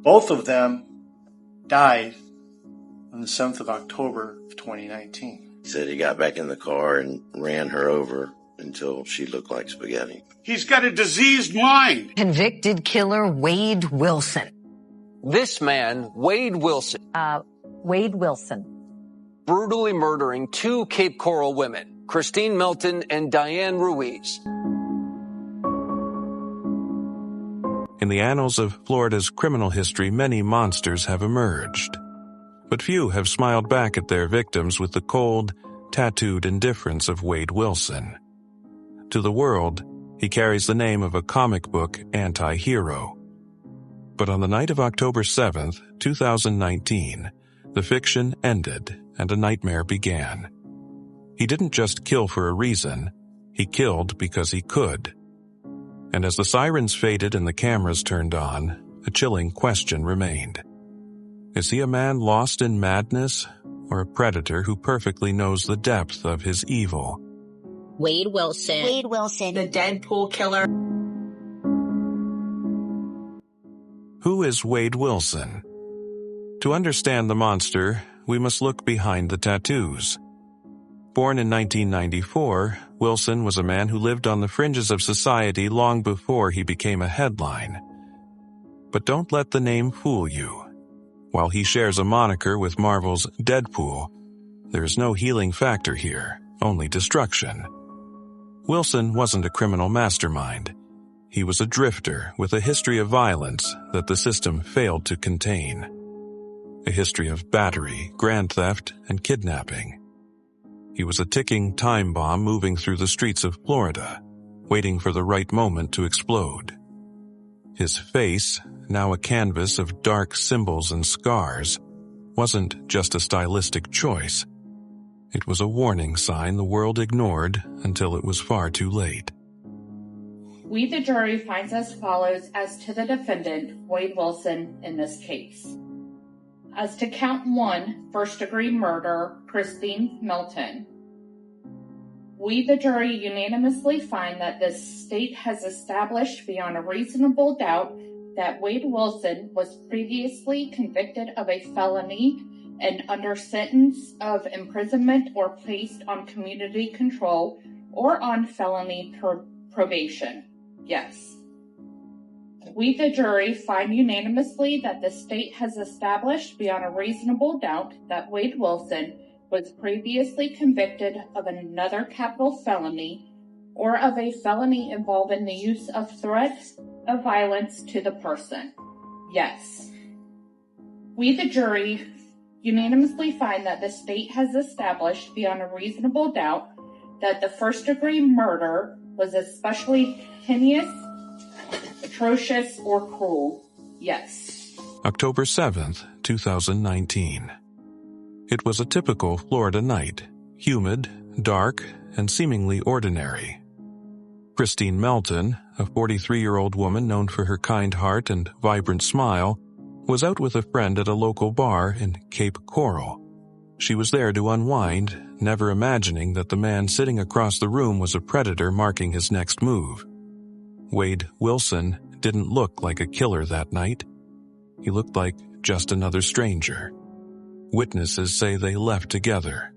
Both of them died on the 7th of October of 2019. He said he got back in the car and ran her over until she looked like spaghetti. He's got a diseased mind. Convicted killer Wade Wilson. This man, Wade Wilson. Wade Wilson. Brutally murdering two Cape Coral women, Christine Melton and Diane Ruiz. In the annals of Florida's criminal history, many monsters have emerged. But few have smiled back at their victims with the cold, tattooed indifference of Wade Wilson. To the world, he carries the name of a comic book anti-hero. But on the night of October 7th, 2019, the fiction ended and a nightmare began. He didn't just kill for a reason, he killed because he could. And as the sirens faded and the cameras turned on, a chilling question remained. Is he a man lost in madness, or a predator who perfectly knows the depth of his evil? Wade Wilson. Wade Wilson. The Deadpool Killer. Who is Wade Wilson? To understand the monster, we must look behind the tattoos. Born in 1994, Wilson was a man who lived on the fringes of society long before he became a headline. But don't let the name fool you. While he shares a moniker with Marvel's Deadpool, there is no healing factor here, only destruction. Wilson wasn't a criminal mastermind. He was a drifter with a history of violence that the system failed to contain. A history of battery, grand theft, and kidnapping. He was a ticking time bomb moving through the streets of Florida, waiting for the right moment to explode. His face, now a canvas of dark symbols and scars, wasn't just a stylistic choice. It was a warning sign the world ignored until it was far too late. We, the jury, finds as follows as to the defendant, Wade Wilson, in this case. As to count 1, first-degree murder, Christine Melton. We, the jury, unanimously find that the state has established beyond a reasonable doubt that Wade Wilson was previously convicted of a felony and under sentence of imprisonment or placed on community control or on felony probation. Yes. We, the jury, find unanimously that the state has established beyond a reasonable doubt that Wade Wilson was previously convicted of another capital felony or of a felony involving the use of threats of violence to the person. Yes. We, the jury, unanimously find that the state has established beyond a reasonable doubt that the first-degree murder was especially heinous, atrocious, or cruel. Yes. October 7th, 2019. It was a typical Florida night, humid, dark, and seemingly ordinary. Christine Melton, a 43-year-old woman known for her kind heart and vibrant smile, was out with a friend at a local bar in Cape Coral. She was there to unwind, never imagining that the man sitting across the room was a predator marking his next move. Wade Wilson didn't look like a killer that night. He looked like just another stranger. Witnesses say they left together.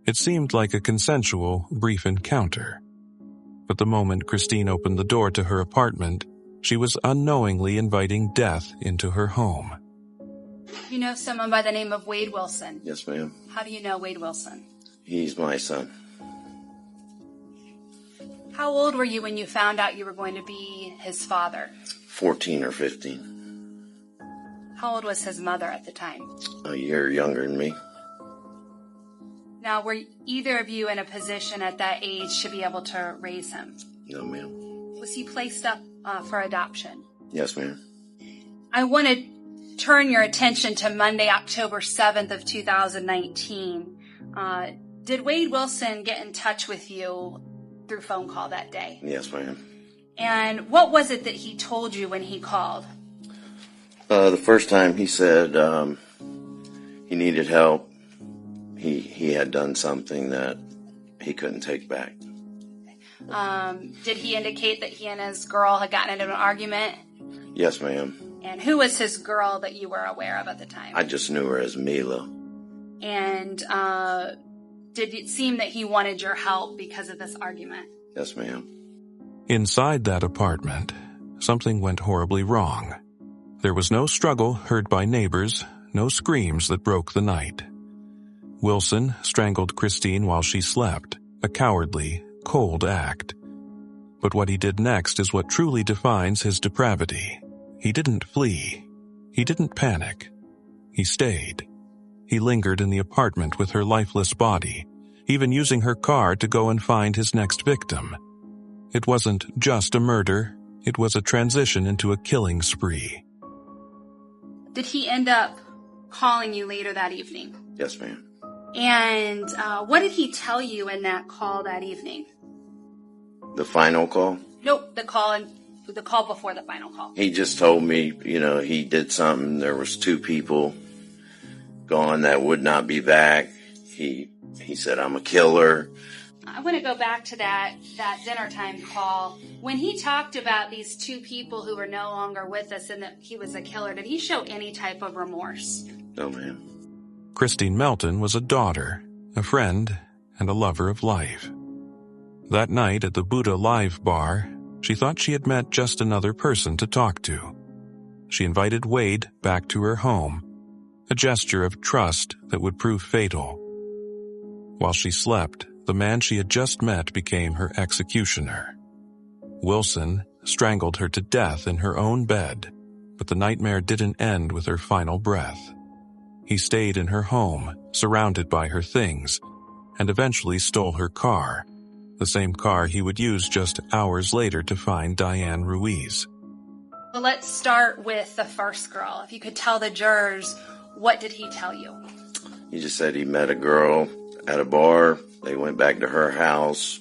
It seemed like a consensual, brief encounter. But the moment Christine opened the door to her apartment, she was unknowingly inviting death into her home. You know someone by the name of Wade Wilson? Yes, ma'am. How do you know Wade Wilson? He's my son. How old were you when you found out you were going to be his father? 14 or 15. How old was his mother at the time? A year younger than me. Now, were either of you in a position at that age to be able to raise him? No, ma'am. Was he placed up for adoption? Yes, ma'am. I want to turn your attention to Monday, October 7th of 2019. Did Wade Wilson get in touch with you through phone call that day? Yes, ma'am. And what was it that he told you when he called? The first time he said he needed help. He had done something that he couldn't take back. Did he indicate that he and his girl had gotten into an argument? Yes, ma'am. And who was his girl that you were aware of at the time? I just knew her as Mila. And did it seem that he wanted your help because of this argument? Yes, ma'am. Inside that apartment, something went horribly wrong. There was no struggle heard by neighbors, no screams that broke the night. Wilson strangled Christine while she slept, a cowardly, cold act. But what he did next is what truly defines his depravity. He didn't flee. He didn't panic. He stayed. He lingered in the apartment with her lifeless body, even using her car to go and find his next victim. It wasn't just a murder, it was a transition into a killing spree. Did he end up calling you later that evening? Yes, ma'am. And what did he tell you in that call that evening? The final call? Nope, the call before the final call. He just told me, he did something. There was 2 people gone that would not be back. He said, I'm a killer. I want to go back to that dinner time call. When he talked about these 2 people who were no longer with us and that he was a killer, did he show any type of remorse? No, ma'am. Christine Melton was a daughter, a friend, and a lover of life. That night at the Buddha Live bar, she thought she had met just another person to talk to. She invited Wade back to her home, a gesture of trust that would prove fatal. While she slept, the man she had just met became her executioner. Wilson strangled her to death in her own bed, but the nightmare didn't end with her final breath. He stayed in her home, surrounded by her things, and eventually stole her car, the same car he would use just hours later to find Diane Ruiz. Well, let's start with the first girl. If you could tell the jurors, what did he tell you? He just said he met a girl at a bar. They went back to her house,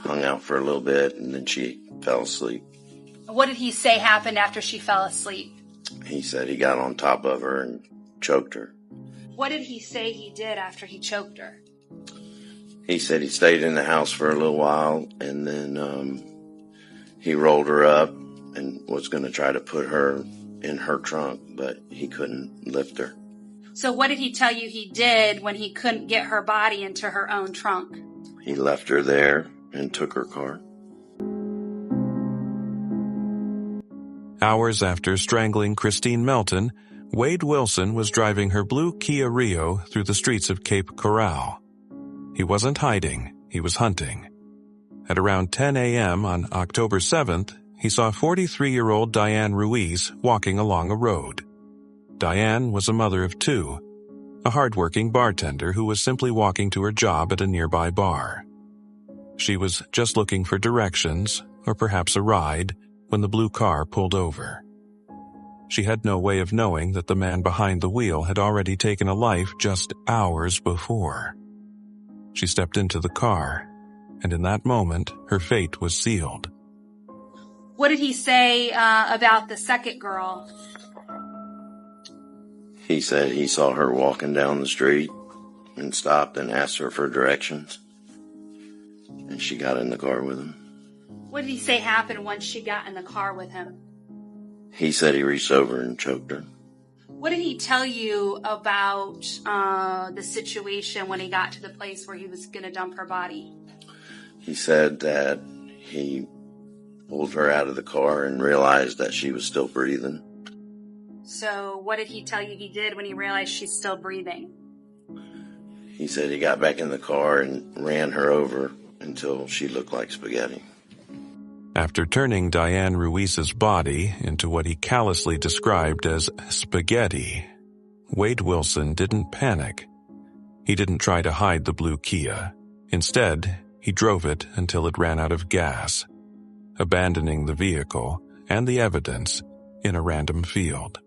hung out for a little bit, and then she fell asleep. What did he say happened after she fell asleep? He said he got on top of her and choked her. What did he say he did after he choked her? He said he stayed in the house for a little while, and then he rolled her up and was going to try to put her in her trunk, but he couldn't lift her. So what did he tell you he did when he couldn't get her body into her own trunk? He left her there and took her car. Hours after strangling Christine Melton, Wade Wilson was driving her blue Kia Rio through the streets of Cape Coral. He wasn't hiding, he was hunting. At around 10 a.m. on October 7th, he saw 43-year-old Diane Ruiz walking along a road. Diane was a mother of 2, a hardworking bartender who was simply walking to her job at a nearby bar. She was just looking for directions, or perhaps a ride, when the blue car pulled over. She had no way of knowing that the man behind the wheel had already taken a life just hours before. She stepped into the car, and in that moment, her fate was sealed. What did he say about the second girl? He said he saw her walking down the street and stopped and asked her for directions. And she got in the car with him. What did he say happened once she got in the car with him? He said he reached over and choked her. What did he tell you about the situation when he got to the place where he was going to dump her body? He said that he pulled her out of the car and realized that she was still breathing. So what did he tell you he did when he realized she's still breathing? He said he got back in the car and ran her over until she looked like spaghetti. After turning Diane Ruiz's body into what he callously described as spaghetti, Wade Wilson didn't panic. He didn't try to hide the blue Kia. Instead, he drove it until it ran out of gas, abandoning the vehicle and the evidence in a random field.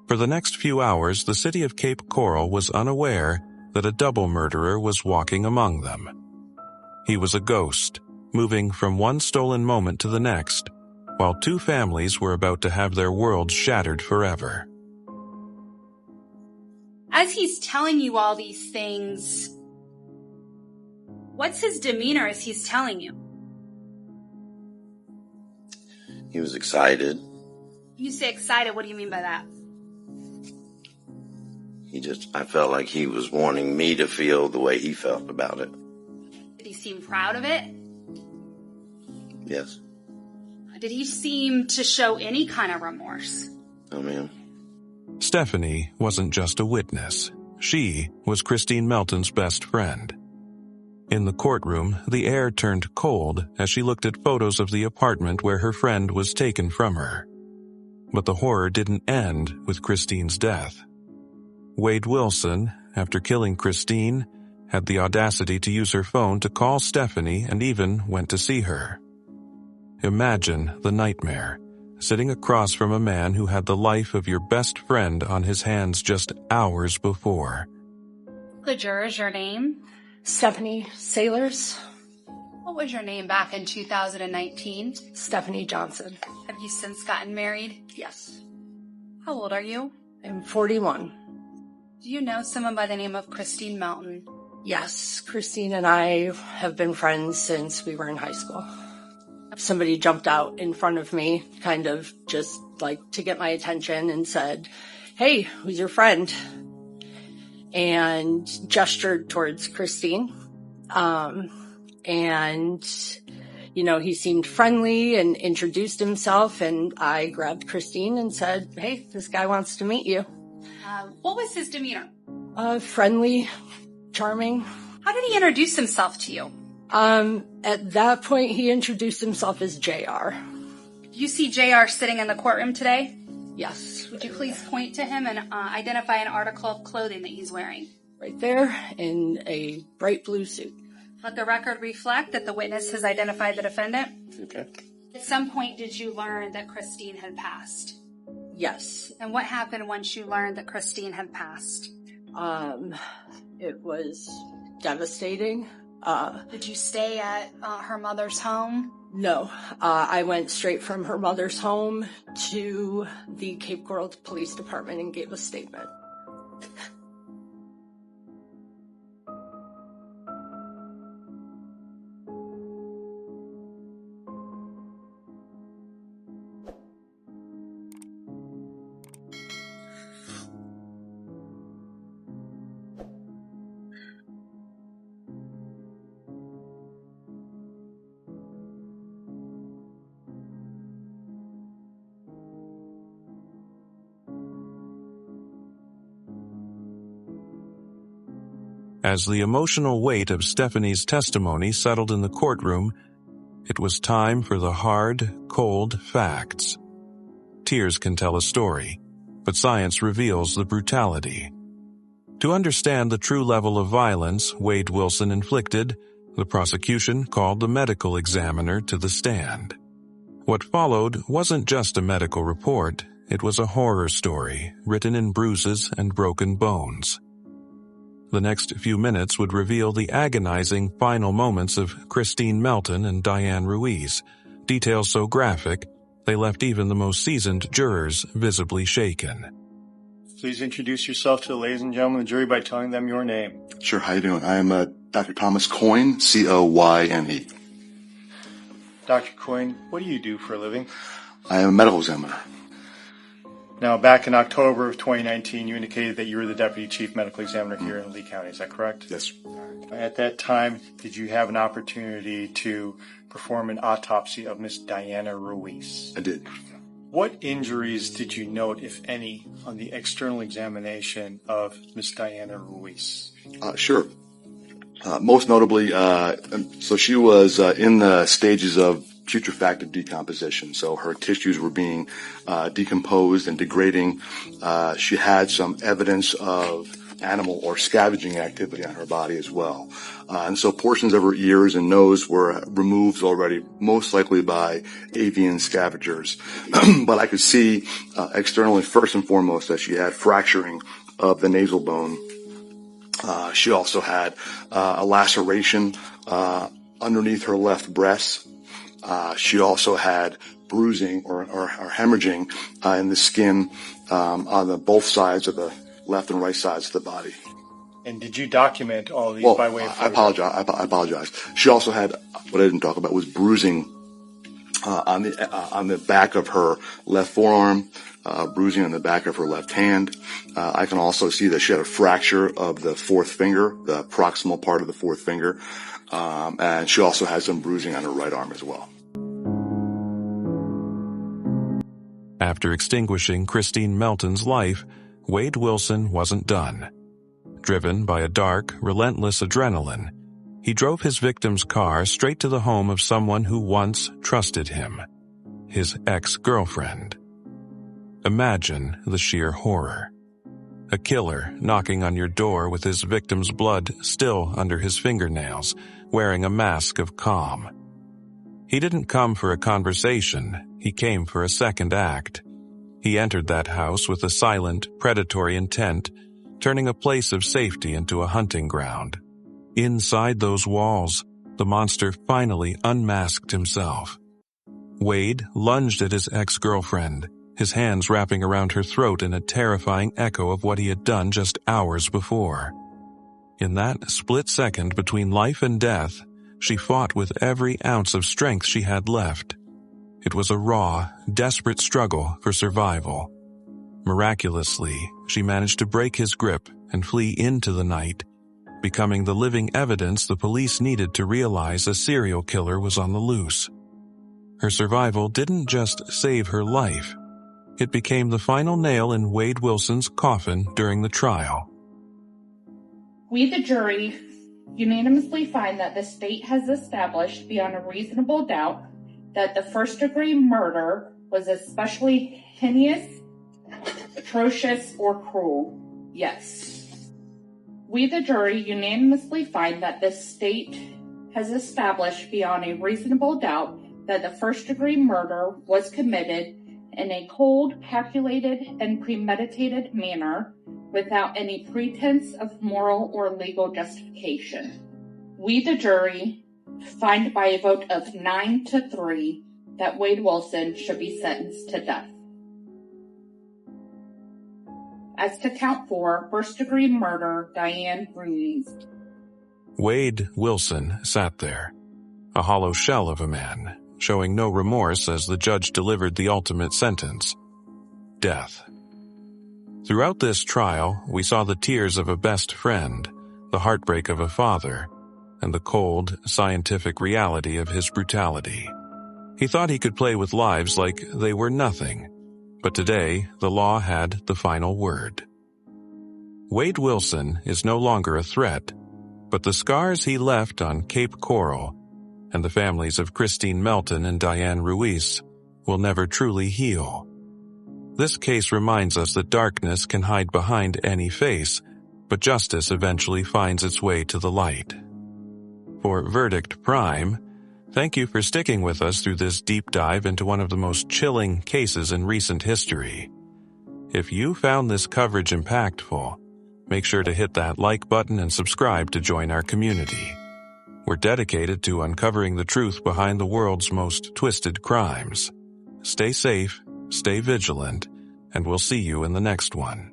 For the next few hours, the city of Cape Coral was unaware that a double murderer was walking among them. He was a ghost, moving from one stolen moment to the next, while 2 families were about to have their worlds shattered forever. As he's telling you all these things, what's his demeanor as he's telling you? He was excited. You say excited. What do you mean by that? I felt like he was wanting me to feel the way he felt about it. Did he seem proud of it? Yes. Did he seem to show any kind of remorse? Oh, man. Stephanie wasn't just a witness. She was Christine Melton's best friend. In the courtroom, the air turned cold as she looked at photos of the apartment where her friend was taken from her. But the horror didn't end with Christine's death. Wade Wilson, after killing Christine, had the audacity to use her phone to call Stephanie and even went to see her. Imagine the nightmare, sitting across from a man who had the life of your best friend on his hands just hours before. The jurors, your name? Stephanie Sailors. What was your name back in 2019? Stephanie Johnson. Have you since gotten married? Yes. How old are you? I'm 41. Do you know someone by the name of Christine Melton? Yes, Christine and I have been friends since we were in high school. Somebody jumped out in front of me, kind of just like to get my attention and said, "Hey, who's your friend?" And gestured towards Christine. And, he seemed friendly and introduced himself, and I grabbed Christine and said, "Hey, this guy wants to meet you." What was his demeanor? Friendly, charming. How did he introduce himself to you? At that point, he introduced himself as JR. You see JR sitting in the courtroom today? Yes. Would you please point to him and identify an article of clothing that he's wearing? Right there, in a bright blue suit. Let the record reflect that the witness has identified the defendant. Okay. At some point, did you learn that Christine had passed? Yes. And what happened once you learned that Christine had passed? It was devastating. Did you stay at her mother's home? No. I went straight from her mother's home to the Cape Coral Police Department and gave a statement. As the emotional weight of Stephanie's testimony settled in the courtroom, it was time for the hard, cold facts. Tears can tell a story, but science reveals the brutality. To understand the true level of violence Wade Wilson inflicted, the prosecution called the medical examiner to the stand. What followed wasn't just a medical report, it was a horror story written in bruises and broken bones. The next few minutes would reveal the agonizing final moments of Christine Melton and Diane Ruiz, details so graphic they left even the most seasoned jurors visibly shaken. Please introduce yourself to the ladies and gentlemen of the jury by telling them your name. Sure, how you doing? I am Dr. Thomas Coyne, C-O-Y-N-E. Dr. Coyne, what do you do for a living? I am a medical examiner. Now, back in October of 2019, you indicated that you were the Deputy Chief Medical Examiner here in Lee County. Is that correct? Yes. At that time, did you have an opportunity to perform an autopsy of Miss Diana Ruiz? I did. What injuries did you note, if any, on the external examination of Miss Diana Ruiz? Sure. Most notably, so she was in the stages of putrefactive decomposition. So her tissues were being decomposed and degrading. She had some evidence of animal or scavenging activity on her body as well. And so portions of her ears and nose were removed already, most likely by avian scavengers. But I could see externally, first and foremost, that she had fracturing of the nasal bone. She also had a laceration underneath her left breast. She also had bruising or hemorrhaging in the skin on both sides of the left and right sides of the body. And did you document all of these by way of I apologize. She also had, what I didn't talk about was bruising on the back of her left forearm, bruising on the back of her left hand. I can also see that she had a fracture of the fourth finger, the proximal part of the fourth finger, and she also has some bruising on her right arm as well. After extinguishing Christine Melton's life, Wade Wilson wasn't done. Driven by a dark, relentless adrenaline, he drove his victim's car straight to the home of someone who once trusted him, his ex-girlfriend. Imagine the sheer horror. A killer knocking on your door with his victim's blood still under his fingernails, wearing a mask of calm. He didn't come for a conversation, he came for a second act. He entered that house with a silent, predatory intent, turning a place of safety into a hunting ground. Inside those walls, the monster finally unmasked himself. Wade lunged at his ex-girlfriend, his hands wrapping around her throat in a terrifying echo of what he had done just hours before. In that split second between life and death, she fought with every ounce of strength she had left. It was a raw, desperate struggle for survival. Miraculously, she managed to break his grip and flee into the night, becoming the living evidence the police needed to realize a serial killer was on the loose. Her survival didn't just save her life. It became the final nail in Wade Wilson's coffin during the trial. We, the jury, unanimously find that the state has established beyond a reasonable doubt that the first-degree murder was especially heinous, atrocious, or cruel. Yes. We, the jury, unanimously find that the state has established beyond a reasonable doubt that the first-degree murder was committed in a cold, calculated, and premeditated manner without any pretense of moral or legal justification. We, the jury, find by a vote of 9-3 that Wade Wilson should be sentenced to death. As to count 4, first-degree murder, Diane Ruiz. Wade Wilson sat there, a hollow shell of a man, showing no remorse as the judge delivered the ultimate sentence: death. Throughout this trial, we saw the tears of a best friend, the heartbreak of a father, and the cold, scientific reality of his brutality. He thought he could play with lives like they were nothing, but today the law had the final word. Wade Wilson is no longer a threat, but the scars he left on Cape Coral and the families of Christine Melton and Diane Ruiz will never truly heal. This case reminds us that darkness can hide behind any face, but justice eventually finds its way to the light. For Verdict Prime, thank you for sticking with us through this deep dive into one of the most chilling cases in recent history. If you found this coverage impactful, make sure to hit that like button and subscribe to join our community. We're dedicated to uncovering the truth behind the world's most twisted crimes. Stay safe, stay vigilant, and we'll see you in the next one.